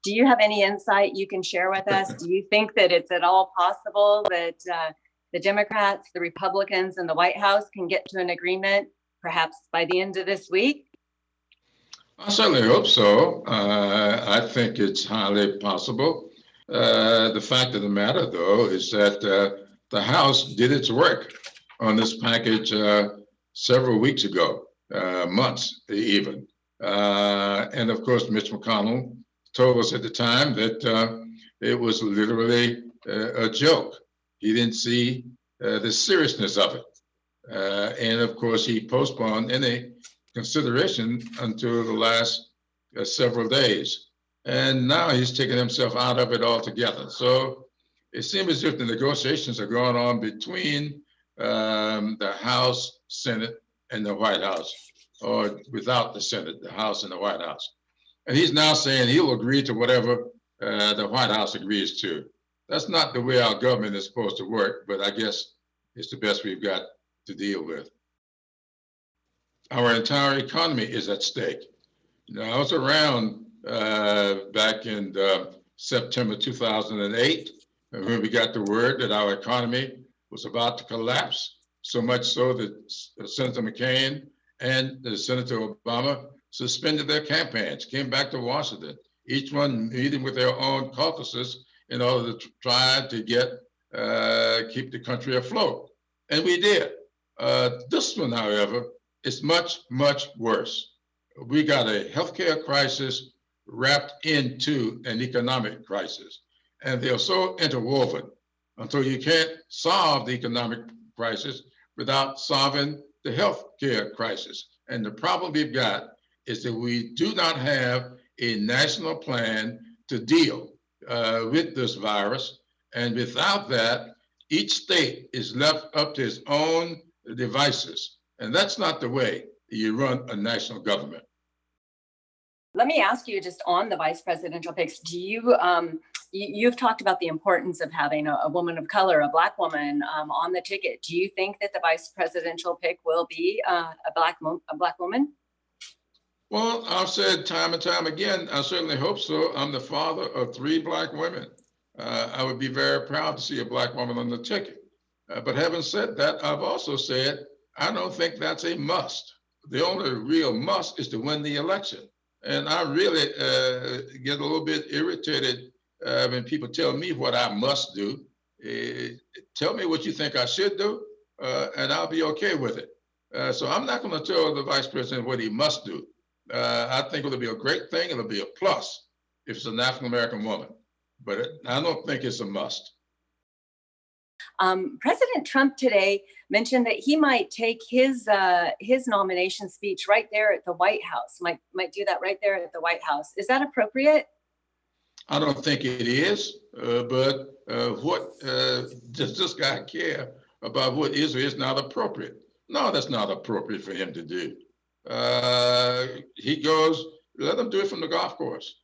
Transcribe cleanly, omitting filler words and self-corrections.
Do you have any insight you can share with us? Do you think that it's at all possible that the Democrats, the Republicans, and the White House can get to an agreement perhaps by the end of this week? I certainly hope so. I think it's highly possible. The fact of the matter, though, is that the House did its work on this package several weeks ago, months even. And of course, Mitch McConnell told us at the time that it was literally a joke. He didn't see the seriousness of it. And of course, he postponed any consideration until the last several days. And now he's taken himself out of it altogether. So it seems as if the negotiations are going on between the House, Senate, and the White House, or without the Senate, the House and the White House. And he's now saying he'll agree to whatever the White House agrees to. That's not the way our government is supposed to work, but I guess it's the best we've got to deal with. Our entire economy is at stake. I was around back in September 2008 when we got the word that our economy was about to collapse, so much so that Senator McCain and Senator Obama suspended their campaigns, came back to Washington, each one meeting with their own caucuses in order to try to keep the country afloat. And we did. This one, however, is much, much worse. We got a healthcare crisis wrapped into an economic crisis. And they're so interwoven until you can't solve the economic crisis without solving the healthcare crisis. And the problem we've got is that we do not have a national plan to deal with this virus. And without that, each state is left up to its own devices. And that's not the way you run a national government. Let me ask you, just on the vice presidential picks, do you, you've talked about the importance of having a woman of color, a Black woman on the ticket. Do you think that the vice presidential pick will be a Black woman? Well, I've said time and time again, I certainly hope so. I'm the father of 3 Black women. I would be very proud to see a Black woman on the ticket. But having said that, I've also said, I don't think that's a must. The only real must is to win the election. And I really get a little bit irritated when people tell me what I must do. Tell me what you think I should do, and I'll be okay with it. So I'm not going to tell the vice president what he must do. I think it'll be a great thing. It'll be a plus if it's an African-American woman, but I don't think it's a must. President Trump today mentioned that he might take his nomination speech right there at the White House. Might do that right there at the White House. Is that appropriate? I don't think it is, but what does this guy care about what is or is not appropriate? No, that's not appropriate for him to do. He goes, let him do it from the golf course.